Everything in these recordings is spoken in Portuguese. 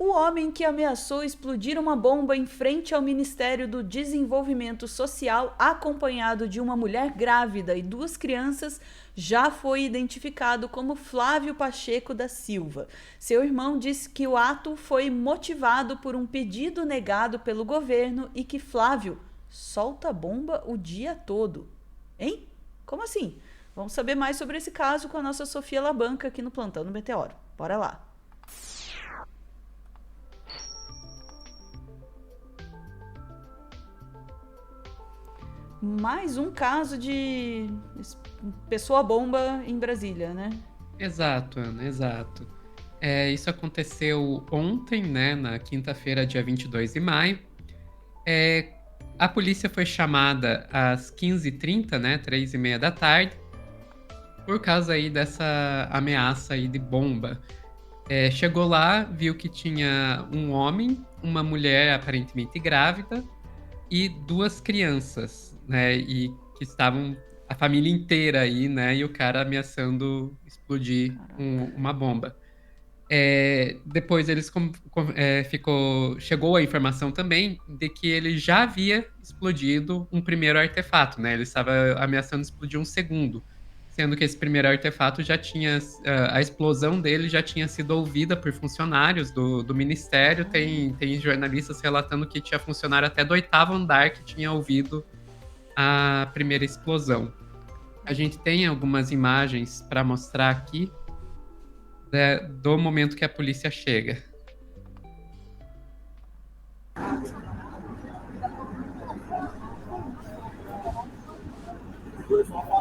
O homem que ameaçou explodir uma bomba em frente ao Ministério do Desenvolvimento Social, acompanhado de uma mulher grávida e 2 crianças, já foi identificado como Flávio Pacheco da Silva. Seu irmão disse que o ato foi motivado por um pedido negado pelo governo e que Flávio solta bomba o dia todo. Hein? Como assim? Vamos saber mais sobre esse caso com a nossa Sofia Labanca aqui no Plantão do Meteoro. Bora lá! Mais um caso de pessoa bomba em Brasília, né? Exato, Ana, exato. Isso aconteceu ontem, né, na quinta-feira, dia 22 de maio. A polícia foi chamada às 15h30, né, 3h30 da tarde, por causa aí dessa ameaça aí de bomba. Chegou lá, viu que tinha um homem, uma mulher aparentemente grávida e 2 crianças, né, e que estavam a família inteira aí, né, e o cara ameaçando explodir uma bomba. Depois eles chegou a informação também de que ele já havia explodido um primeiro artefato, né? Ele estava ameaçando explodir um segundo, sendo que esse primeiro artefato já tinha a explosão dele já tinha sido ouvida por funcionários do ministério. Tem jornalistas relatando que tinha funcionário até do 8º andar que tinha ouvido a primeira explosão. A gente tem algumas imagens para mostrar aqui, né, do momento que a polícia chega.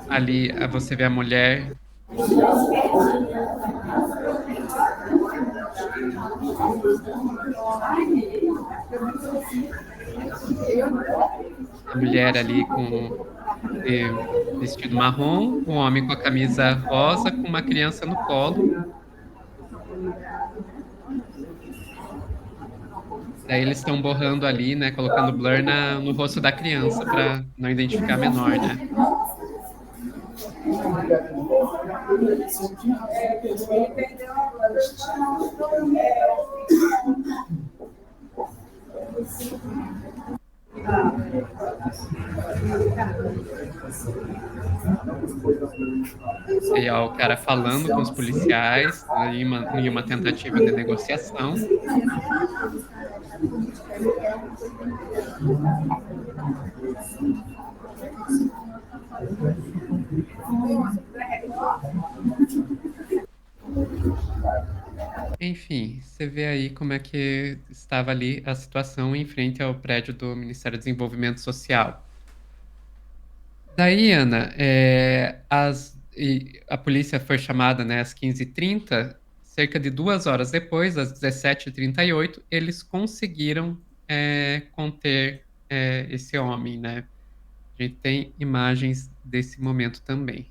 Ali você vê a mulher. A mulher ali com vestido marrom, um homem com a camisa rosa, com uma criança no colo. Daí eles estão borrando ali, né, colocando blur no rosto da criança para não identificar a menor, né? E ó, o cara falando com os policiais em uma tentativa de negociação. Enfim, você vê aí como é que estava ali a situação em frente ao prédio do Ministério do Desenvolvimento Social. Daí, Ana, a polícia foi chamada, né, às 15h30. Cerca de 2 horas depois, às 17h38, eles conseguiram conter esse homem, né? A gente tem imagens desse momento também.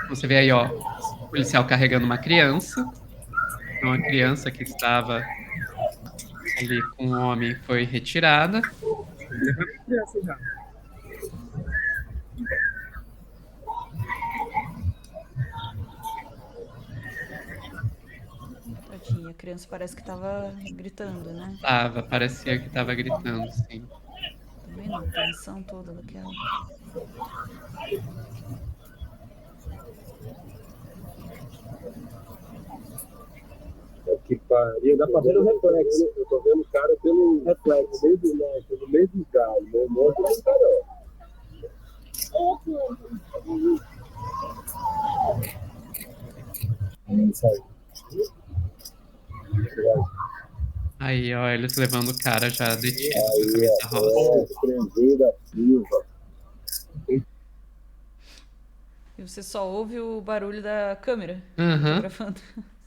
Você vê aí, ó, o policial carregando uma criança. Então, a criança que estava ali com o homem foi retirada. Tadinha, a criança parece que tava gritando, né? Parecia que estava gritando, sim. Também não, tensão toda daquela. Que pariu, dá pra ver o reflexo. Eu tô vendo o cara pelo reflexo, pelo meio do galho. Meu irmão não tá não. Isso aí. Aí, ó, eles levando o cara já detido com a camisa rosa. Prendida, Silva. E você só ouve o barulho da câmera fotografando.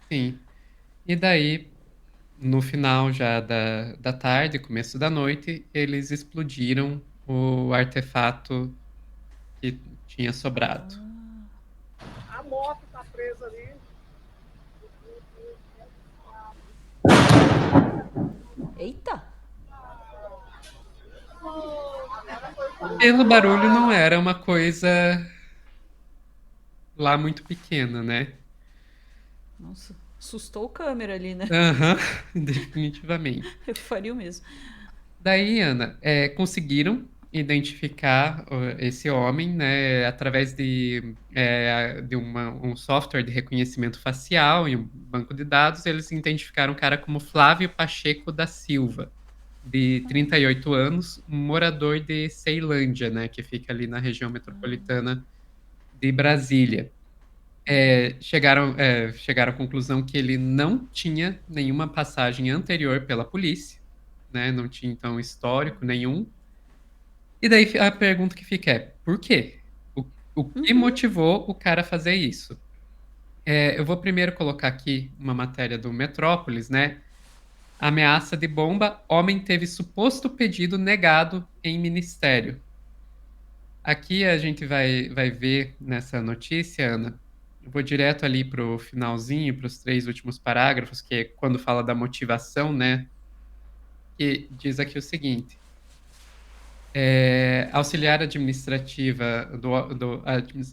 Sim. E daí, no final já da tarde, começo da noite, eles explodiram o artefato que tinha sobrado. A moto tá presa ali. Eita! Pelo barulho, não era uma coisa lá muito pequena, né? Nossa, assustou o câmera ali, né? Aham, definitivamente. Eu faria o mesmo. Daí, Ana, conseguiram identificar esse homem, né, através de um software de reconhecimento facial e um banco de dados. Eles identificaram o cara como Flávio Pacheco da Silva, de 38 anos, um morador de Ceilândia, né, que fica ali na região metropolitana de Brasília. Chegaram à conclusão que ele não tinha nenhuma passagem anterior pela polícia, né? Não tinha, então, histórico nenhum. E daí a pergunta que fica é: por quê? O, o que motivou o cara a fazer isso? Eu vou primeiro colocar aqui uma matéria do Metrópolis, né? Ameaça de bomba, homem teve suposto pedido negado em ministério. Aqui a gente vai ver nessa notícia, Ana. Eu vou direto ali para o finalzinho, para os 3 últimos parágrafos, que é quando fala da motivação, né? Que diz aqui o seguinte: auxiliar administrativa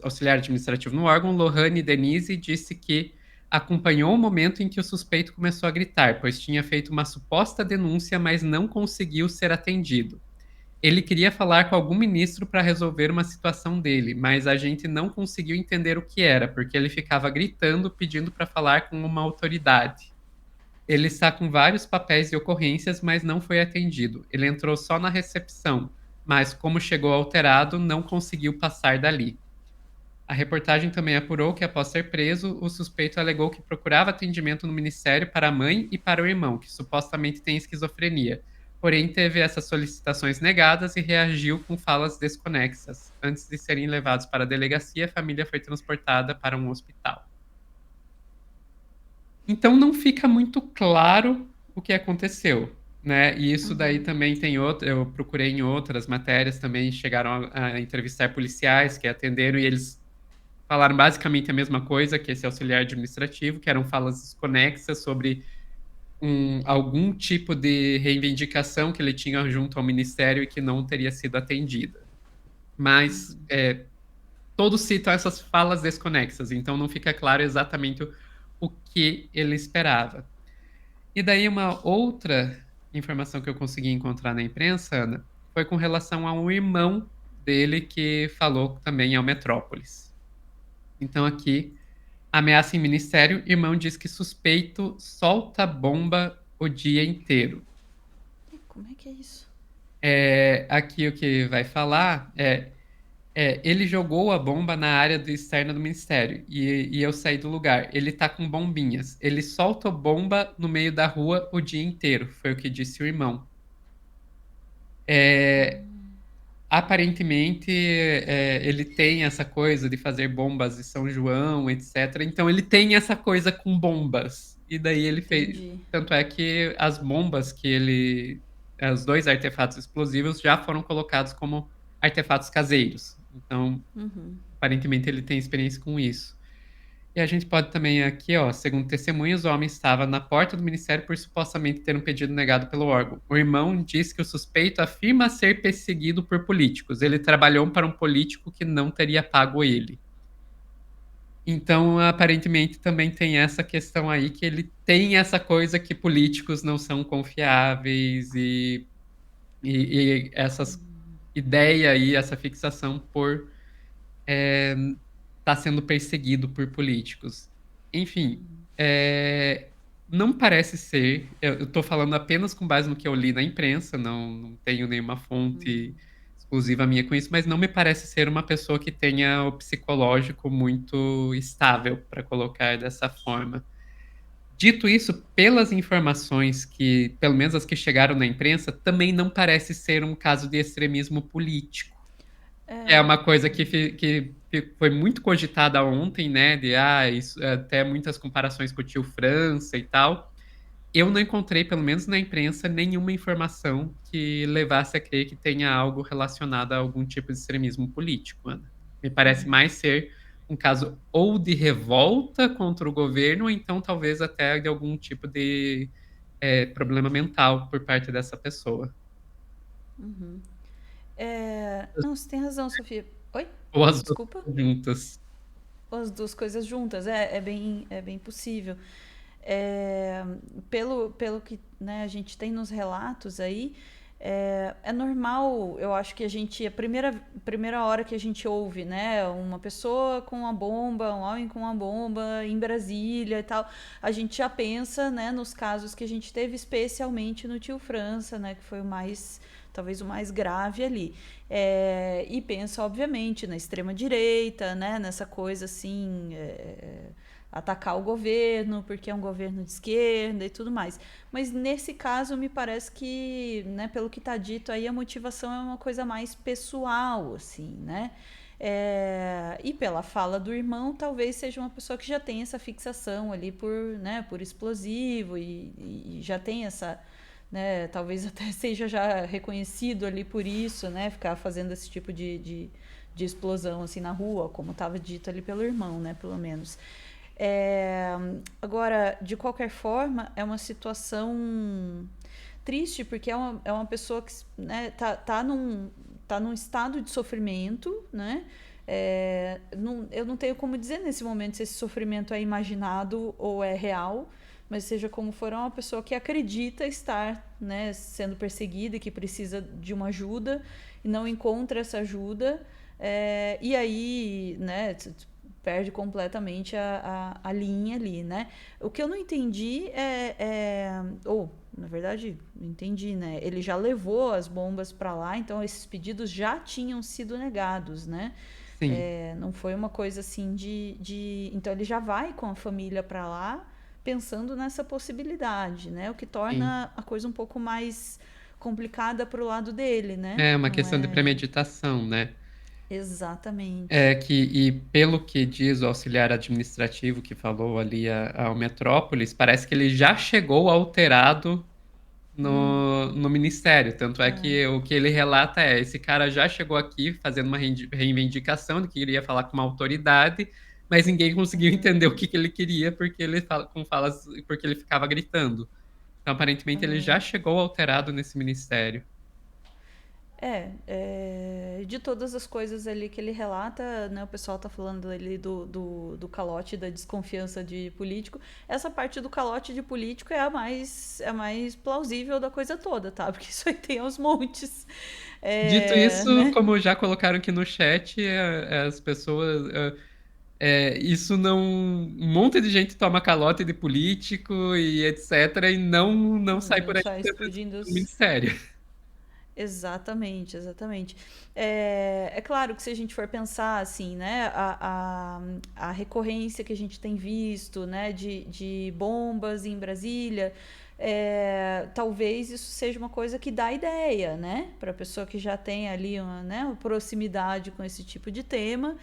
auxiliar administrativo no órgão, Lohane Denise, disse que acompanhou o momento em que o suspeito começou a gritar, pois tinha feito uma suposta denúncia, mas não conseguiu ser atendido. Ele queria falar com algum ministro para resolver uma situação dele, mas a gente não conseguiu entender o que era, porque ele ficava gritando, pedindo para falar com uma autoridade. Ele está com vários papéis e ocorrências, mas não foi atendido. Ele entrou só na recepção, mas como chegou alterado, não conseguiu passar dali. A reportagem também apurou que, após ser preso, o suspeito alegou que procurava atendimento no ministério para a mãe e para o irmão, que supostamente tem esquizofrenia. Porém, teve essas solicitações negadas e reagiu com falas desconexas. Antes de serem levados para a delegacia, a família foi transportada para um hospital. Então, não fica muito claro o que aconteceu, né? E isso daí também tem eu procurei em outras matérias também, chegaram a entrevistar policiais que atenderam e eles falaram basicamente a mesma coisa que esse auxiliar administrativo, que eram falas desconexas sobre algum tipo de reivindicação que ele tinha junto ao ministério e que não teria sido atendida. Mas todos citam essas falas desconexas, então não fica claro exatamente o que ele esperava. E daí uma outra informação que eu consegui encontrar na imprensa, Ana, foi com relação a um irmão dele que falou também ao Metrópolis. Então aqui, ameaça em ministério, irmão diz que suspeito solta bomba o dia inteiro. Como é que é isso? Aqui o que vai falar ele jogou a bomba na área externa do ministério e eu saí do lugar. Ele tá com bombinhas. Ele solta bomba no meio da rua o dia inteiro, foi o que disse o irmão. Aparentemente, ele tem essa coisa de fazer bombas de São João, etc. Então, ele tem essa coisa com bombas. E daí ele fez. Entendi. Tanto é que as bombas que ele. Os 2 artefatos explosivos já foram colocados como artefatos caseiros. Então, aparentemente, ele tem experiência com isso. E a gente pode também aqui, ó, segundo testemunhas, o homem estava na porta do ministério por supostamente ter um pedido negado pelo órgão. O irmão diz que o suspeito afirma ser perseguido por políticos. Ele trabalhou para um político que não teria pago ele. Então, aparentemente, também tem essa questão aí que ele tem essa coisa que políticos não são confiáveis e essas ideia aí, essa fixação por tá sendo perseguido por políticos. Enfim, não parece ser. Eu estou falando apenas com base no que eu li na imprensa, não tenho nenhuma fonte exclusiva minha com isso, mas não me parece ser uma pessoa que tenha o psicológico muito estável, para colocar dessa forma. Dito isso, pelas informações que, pelo menos as que chegaram na imprensa, também não parece ser um caso de extremismo político. É uma coisa que foi muito cogitada ontem, né? Isso, até muitas comparações com o tio França e tal. Eu não encontrei, pelo menos na imprensa, nenhuma informação que levasse a crer que tenha algo relacionado a algum tipo de extremismo político, Ana. Me parece mais ser um caso ou de revolta contra o governo, ou então talvez até de algum tipo de problema mental por parte dessa pessoa. Não, você tem razão, Sofia. Oi? Ou as duas Desculpa. juntas. as duas coisas juntas. É bem possível. É, pelo que, né, a gente tem nos relatos aí, é normal, eu acho que a primeira hora que a gente ouve, né, uma pessoa com uma bomba, um homem com uma bomba em Brasília e tal, a gente já pensa, né, nos casos que a gente teve, especialmente no Tio França, né, que foi talvez o mais grave ali. E pensa, obviamente, na extrema-direita, né, nessa coisa assim, atacar o governo, porque é um governo de esquerda e tudo mais. Mas nesse caso, me parece que, né, pelo que está dito aí, a motivação é uma coisa mais pessoal, assim, né? E pela fala do irmão, talvez seja uma pessoa que já tem essa fixação ali por explosivo e já tem essa, né, talvez até seja já reconhecido ali por isso, né, ficar fazendo esse tipo de explosão assim na rua, como estava dito ali pelo irmão, né, pelo menos. Agora, de qualquer forma, é uma situação triste, porque é uma pessoa que, né, tá num estado de sofrimento, né? Eu não tenho como dizer nesse momento se esse sofrimento é imaginado ou é real, mas seja como for, é uma pessoa que acredita estar, né, sendo perseguida e que precisa de uma ajuda e não encontra essa ajuda, e aí, né, perde completamente a linha ali, né? O que eu não entendi ou, na verdade, entendi, né? Ele já levou as bombas para lá, então esses pedidos já tinham sido negados, né? Sim. Não foi uma coisa assim então ele já vai com a família para lá pensando nessa possibilidade, né? O que Sim. torna a coisa um pouco mais complicada pro lado dele, né? É uma Não questão de é premeditação, né. exatamente. E pelo que diz o auxiliar administrativo que falou ali ao Metrópolis, parece que ele já chegou alterado no ministério. Tanto é que o que ele relata esse cara já chegou aqui fazendo uma reivindicação de que iria falar com uma autoridade, mas ninguém conseguiu entender o que ele queria porque ele porque ele ficava gritando. Então, aparentemente, ele já chegou alterado nesse ministério. De todas as coisas ali que ele relata, né, o pessoal tá falando ali do calote da desconfiança de político. Essa parte do calote de político é a mais plausível da coisa toda, tá? Porque isso aí tem aos montes. Dito isso, Né? como já colocaram aqui no chat, as pessoas. Isso não. Um monte de gente toma calote de político e etc. E não sai Não por aí sai explodindo do os. ministério. Exatamente, exatamente. É claro que se a gente for pensar assim, né, a recorrência que a gente tem visto, né, de bombas em Brasília, talvez isso seja uma coisa que dá ideia, né, para a pessoa que já tem ali uma proximidade com esse tipo de tema,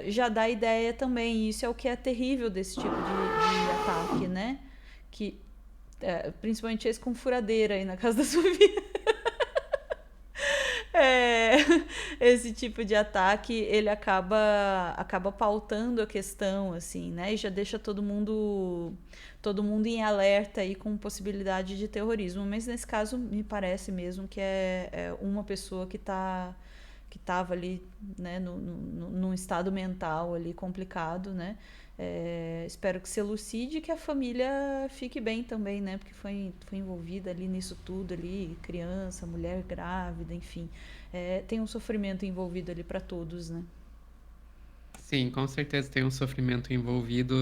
já dá ideia também. Isso é o que é terrível desse tipo de ataque, né, que principalmente esse com furadeira aí na casa da Sofia. É, esse tipo de ataque, ele acaba pautando a questão, assim, né? E já deixa todo mundo em alerta aí com possibilidade de terrorismo. Mas nesse caso, me parece mesmo que é uma pessoa que estava ali, né, num estado mental ali complicado, né? Espero que se elucide e que a família fique bem também, né? Porque foi envolvida ali nisso tudo ali, criança, mulher grávida, enfim. Tem um sofrimento envolvido ali para todos, né? Sim, com certeza tem um sofrimento envolvido.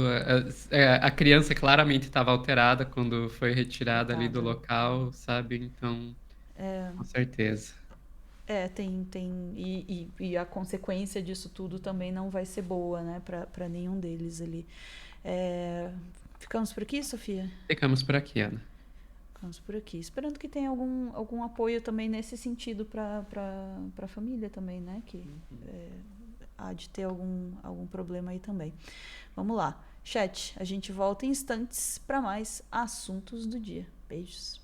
A criança claramente estava alterada quando foi retirada ali do Coitada. local, sabe? Então, com certeza. Tem. E a consequência disso tudo também não vai ser boa, né? Para nenhum deles ali. Ficamos por aqui, Sofia? Ficamos por aqui, Ana. Ficamos por aqui. Esperando que tenha algum apoio também nesse sentido para a família também, né? Que há de ter algum problema aí também. Vamos lá. Chat, a gente volta em instantes para mais assuntos do dia. Beijos.